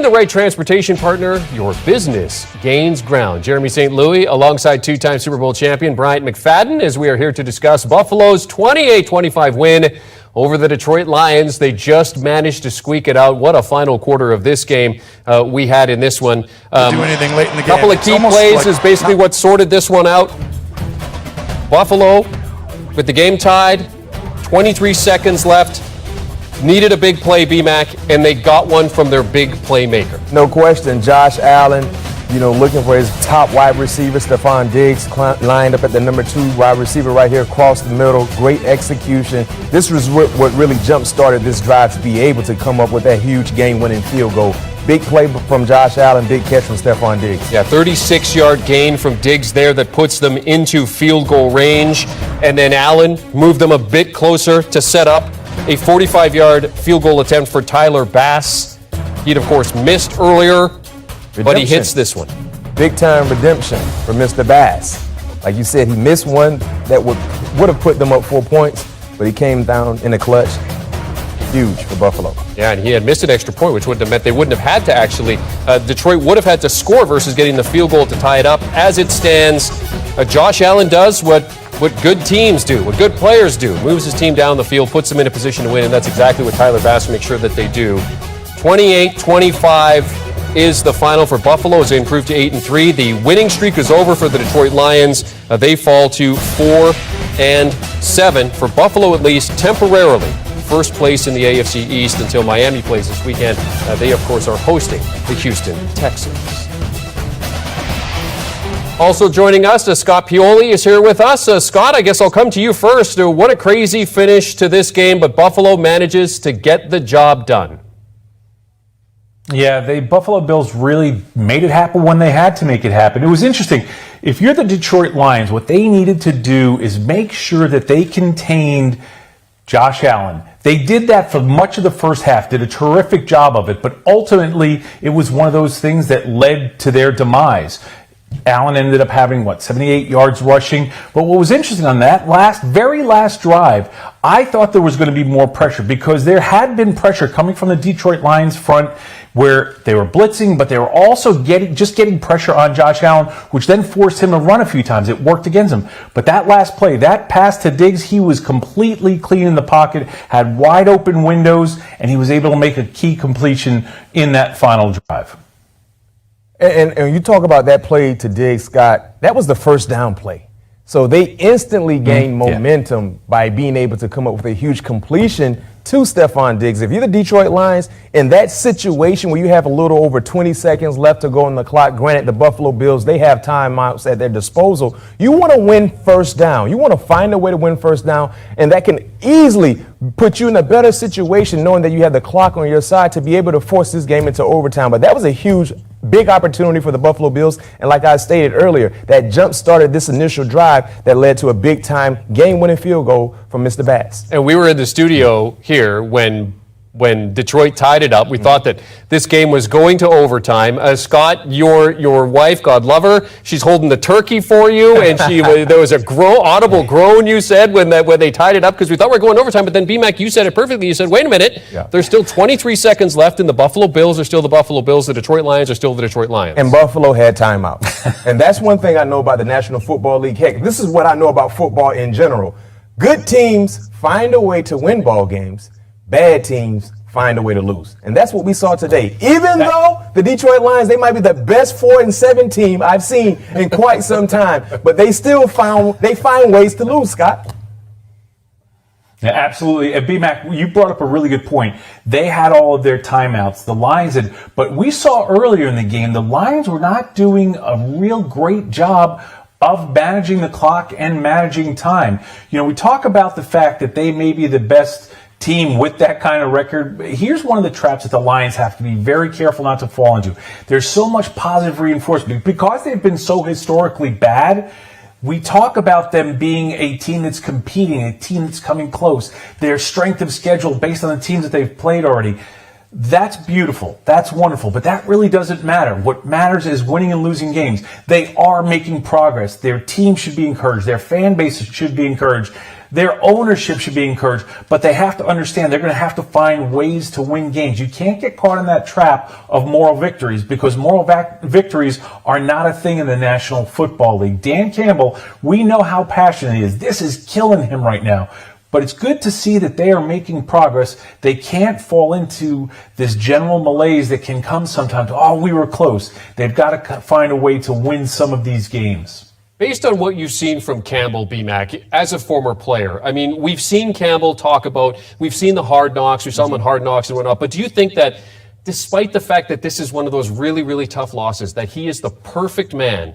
the right transportation partner, your business gains ground. Jeremy St. Louis alongside two-time Super Bowl champion Bryant McFadden as we are here to discuss Buffalo's 28-25 win over the Detroit Lions. They just managed to squeak it out. What a final quarter of this game we had in this one. Do anything late in the game. A couple of key plays is basically what sorted this one out. Buffalo with the game tied, 23 seconds left. Needed a big play, B-Mac, and they got one from their big playmaker. No question, Josh Allen, looking for his top wide receiver, Stephon Diggs, lined up at the number 2 wide receiver right here across the middle. Great execution. This was what really jump-started this drive to be able to come up with that huge game-winning field goal. Big play from Josh Allen, big catch from Stephon Diggs. Yeah, 36-yard gain from Diggs there that puts them into field goal range. And then Allen moved them a bit closer to set up a 45-yard field goal attempt for Tyler Bass. He'd, of course, missed earlier, but he hits this one. Big-time redemption for Mr. Bass. Like you said, he missed one that would have put them up 4 points, but he came down in the clutch. Huge for Buffalo. Yeah, and he had missed an extra point, which would have meant they wouldn't have had to actually. Detroit would have had to score versus getting the field goal to tie it up. As it stands, Josh Allen does what good teams do, what good players do. Moves his team down the field, puts them in a position to win, and that's exactly what Tyler Bass makes sure that they do. 28-25 is the final for Buffalo as they improve to 8-3. The winning streak is over for the Detroit Lions. They fall to 4-7. For Buffalo, at least temporarily, first place in the AFC East until Miami plays this weekend. They, of course, are hosting the Houston Texans. Also joining us, Scott Pioli is here with us. Scott, I guess I'll come to you first. What a crazy finish to this game, but Buffalo manages to get the job done. Yeah, the Buffalo Bills really made it happen when they had to make it happen. It was interesting. If you're the Detroit Lions, what they needed to do is make sure that they contained Josh Allen. They did that for much of the first half, did a terrific job of it, but ultimately it was one of those things that led to their demise. Allen ended up having, 78 yards rushing. But what was interesting on that very last drive, I thought there was going to be more pressure because there had been pressure coming from the Detroit Lions front where they were blitzing, but they were also getting pressure on Josh Allen, which then forced him to run a few times. It worked against him. But that last play, that pass to Diggs, he was completely clean in the pocket, had wide open windows, and he was able to make a key completion in that final drive. And you talk about that play to Diggs, Scott, that was the first down play. So they instantly gained momentum by being able to come up with a huge completion to Stephon Diggs. If you're the Detroit Lions, in that situation where you have a little over 20 seconds left to go on the clock, granted the Buffalo Bills, they have timeouts at their disposal. You want to win first down. You want to find a way to win first down, and that can easily put you in a better situation knowing that you have the clock on your side to be able to force this game into overtime. But that was a huge, big opportunity for the Buffalo Bills. And like I stated earlier, that jump started this initial drive that led to a big-time game-winning field goal from Mr. Bass. And we were in the studio here when Detroit tied it up. We thought that this game was going to overtime. Scott, your wife, God love her, she's holding the turkey for you, and there was a audible groan, you said, when they tied it up, because we thought we were going overtime. But then, B-Mac, you said it perfectly. You said, wait a minute, there's still 23 seconds left, and the Buffalo Bills are still the Buffalo Bills. The Detroit Lions are still the Detroit Lions. And Buffalo had timeout. And that's one thing I know about the National Football League. Heck, this is what I know about football in general. Good teams find a way to win ball games. Bad teams find a way to lose. And that's what we saw today. Even though the Detroit Lions, they might be the best 4-7 team I've seen in quite some time, but they still find ways to lose, Scott. Yeah, absolutely. And B-Mac, you brought up a really good point. They had all of their timeouts, the Lions did, but we saw earlier in the game, the Lions were not doing a real great job of managing the clock and managing time. We talk about the fact that they may be the best team with that kind of record. Here's one of the traps that the Lions have to be very careful not to fall into. There's so much positive reinforcement. Because they've been so historically bad, we talk about them being a team that's competing, a team that's coming close, their strength of schedule based on the teams that they've played already. That's beautiful. That's wonderful. But that really doesn't matter. What matters is winning and losing games. They are making progress. Their team should be encouraged. Their fan base should be encouraged. Their ownership should be encouraged, but they have to understand they're going to have to find ways to win games. You can't get caught in that trap of moral victories, because moral victories are not a thing in the National Football League. Dan Campbell, we know how passionate he is. This is killing him right now. But it's good to see that they are making progress. They can't fall into this general malaise that can come sometimes. Oh, we were close. They've got to find a way to win some of these games. Based on what you've seen from Campbell, BMAC, as a former player, I mean, we've seen Campbell talk about, we've seen the Hard Knocks, we saw him on Hard Knocks and whatnot, but do you think that despite the fact that this is one of those really, really tough losses, that he is the perfect man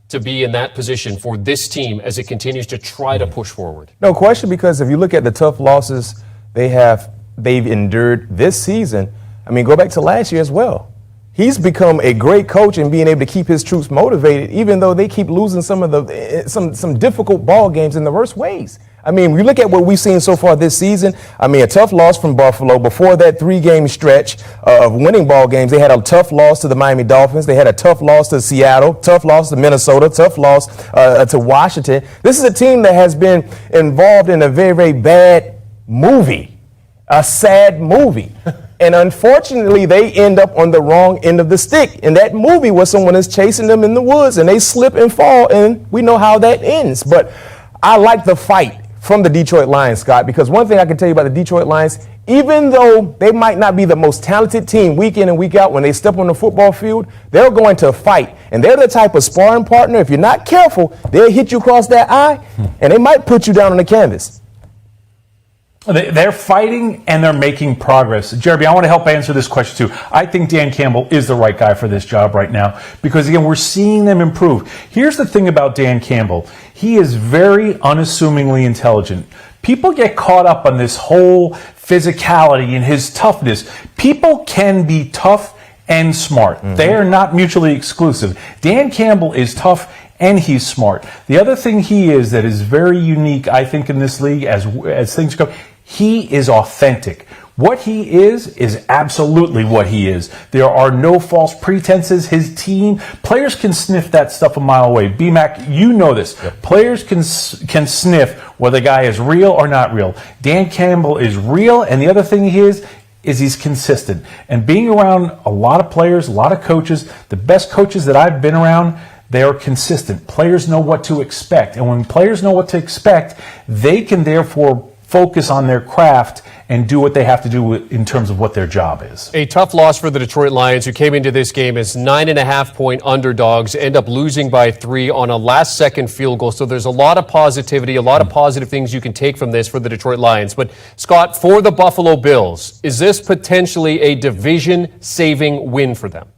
to be in that position for this team as it continues to try to push forward? No question, because if you look at the tough losses they've endured this season, I mean, go back to last year as well. He's become a great coach in being able to keep his troops motivated, even though they keep losing some difficult ball games in the worst ways. I mean, we look at what we've seen so far this season. I mean, a tough loss from Buffalo. Before that 3-game stretch of winning ball games, they had a tough loss to the Miami Dolphins. They had a tough loss to Seattle, tough loss to Minnesota, tough loss to Washington. This is a team that has been involved in a very, very bad movie, a sad movie. And unfortunately, they end up on the wrong end of the stick. In that movie where someone is chasing them in the woods and they slip and fall, and we know how that ends. But I like the fight from the Detroit Lions, Scott, because one thing I can tell you about the Detroit Lions, even though they might not be the most talented team week in and week out, when they step on the football field, they're going to fight. And they're the type of sparring partner, if you're not careful, they'll hit you across that eye, and they might put you down on the canvas. They're fighting and they're making progress. Jeremy, I want to help answer this question too. I think Dan Campbell is the right guy for this job right now because, again, we're seeing them improve. Here's the thing about Dan Campbell. He is very unassumingly intelligent. People get caught up on this whole physicality and his toughness. People can be tough and smart. Mm-hmm. They are not mutually exclusive. Dan Campbell is tough and he's smart. The other thing he is that is very unique, I think, in this league as things go, he is authentic. What he is absolutely what he is. There are no false pretenses. His team, players can sniff that stuff a mile away. BMAC, you know this. Yep. Players can sniff whether the guy is real or not real. Dan Campbell is real, and the other thing he is he's consistent. And being around a lot of players, a lot of coaches, the best coaches that I've been around, they are consistent. Players know what to expect. And when players know what to expect, they can therefore focus on their craft and do what they have to do in terms of what their job is. A tough loss for the Detroit Lions, who came into this game as 9.5-point underdogs, end up losing by 3 on a last-second field goal. So there's a lot of positivity, a lot of positive things you can take from this for the Detroit Lions. But, Scott, for the Buffalo Bills, is this potentially a division-saving win for them?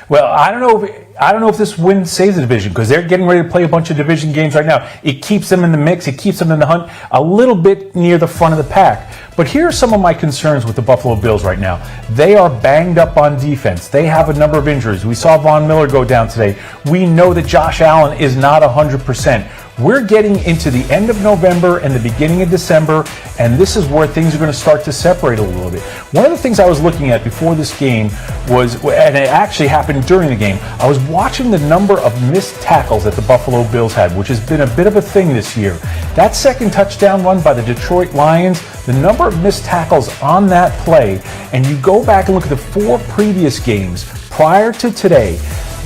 Well, I don't know if this win saves the division because they're getting ready to play a bunch of division games right now. It keeps them in the mix. It keeps them in the hunt a little bit near the front of the pack. But here are some of my concerns with the Buffalo Bills right now. They are banged up on defense. They have a number of injuries. We saw Von Miller go down today. We know that Josh Allen is not 100%. We're getting into the end of November and the beginning of December, and this is where things are going to start to separate a little bit. One of the things I was looking at before this game was, and it actually happened during the game, I was watching the number of missed tackles that the Buffalo Bills had, which has been a bit of a thing this year. That second touchdown run by the Detroit Lions, the number of missed tackles on that play, and you go back and look at the 4 previous games prior to today,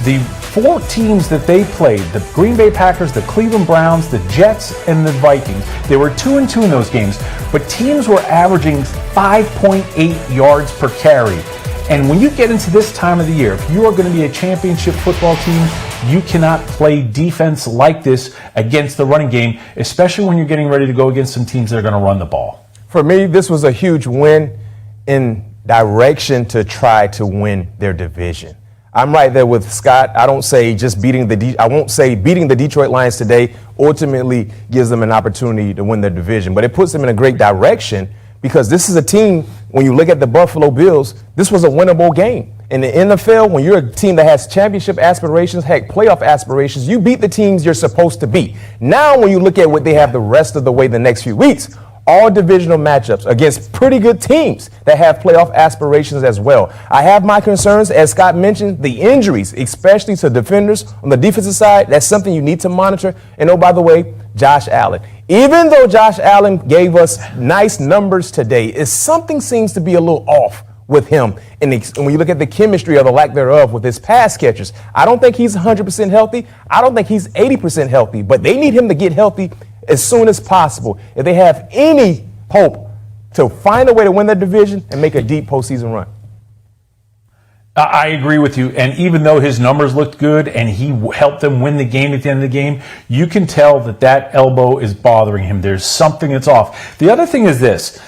the 4 teams that they played, the Green Bay Packers, the Cleveland Browns, the Jets, and the Vikings, they were 2-2 in those games, but teams were averaging 5.8 yards per carry. And when you get into this time of the year, if you are going to be a championship football team, you cannot play defense like this against the running game, especially when you're getting ready to go against some teams that are going to run the ball. For me, this was a huge win in direction to try to win their division. I'm right there with Scott. I don't say just beating I won't say beating the Detroit Lions today ultimately gives them an opportunity to win their division, but it puts them in a great direction because this is a team, when you look at the Buffalo Bills, this was a winnable game. In the NFL, when you're a team that has championship aspirations, heck, playoff aspirations, you beat the teams you're supposed to beat. Now, when you look at what they have the rest of the way the next few weeks, all divisional matchups against pretty good teams that have playoff aspirations as well. I have my concerns, as Scott mentioned, the injuries, especially to defenders on the defensive side. That's something you need to monitor. And oh, by the way, Josh Allen. Even though Josh Allen gave us nice numbers today, something seems to be a little off with him. And when you look at the chemistry or the lack thereof with his pass catchers, I don't think he's 100% healthy. I don't think he's 80% healthy, but they need him to get healthy as soon as possible if they have any hope to find a way to win the division and make a deep postseason run. I agree with you. And even though his numbers looked good and he helped them win the game at the end of the game, you can tell that elbow is bothering him. There's something that's off. The other thing is this.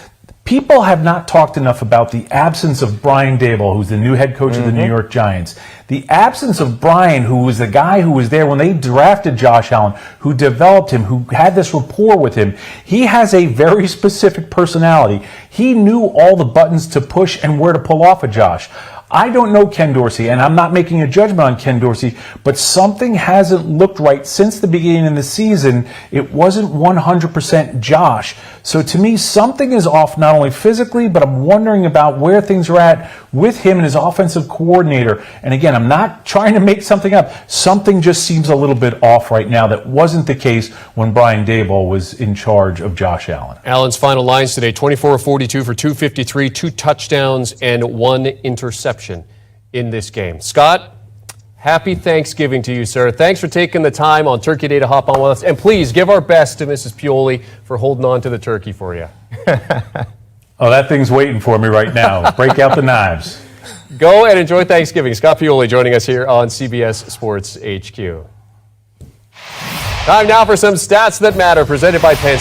People have not talked enough about the absence of Brian Daboll, who's the new head coach of the New York Giants. The absence of Brian, who was the guy who was there when they drafted Josh Allen, who developed him, who had this rapport with him. He has a very specific personality. He knew all the buttons to push and where to pull off of Josh. I don't know Ken Dorsey, and I'm not making a judgment on Ken Dorsey, but something hasn't looked right since the beginning of the season. It wasn't 100% Josh. So to me, something is off not only physically, but I'm wondering about where things are at with him and his offensive coordinator. And again, I'm not trying to make something up. Something just seems a little bit off right now that wasn't the case when Brian Daboll was in charge of Josh Allen. Allen's final lines today, 24 of 42 for 253, 2 touchdowns and 1 interception in this game. Scott, happy Thanksgiving to you, sir. Thanks for taking the time on Turkey Day to hop on with us. And please give our best to Mrs. Pioli for holding on to the turkey for you. Oh, that thing's waiting for me right now. Break out the knives. Go and enjoy Thanksgiving. Scott Pioli joining us here on CBS Sports HQ. Time now for some stats that matter, presented by Penn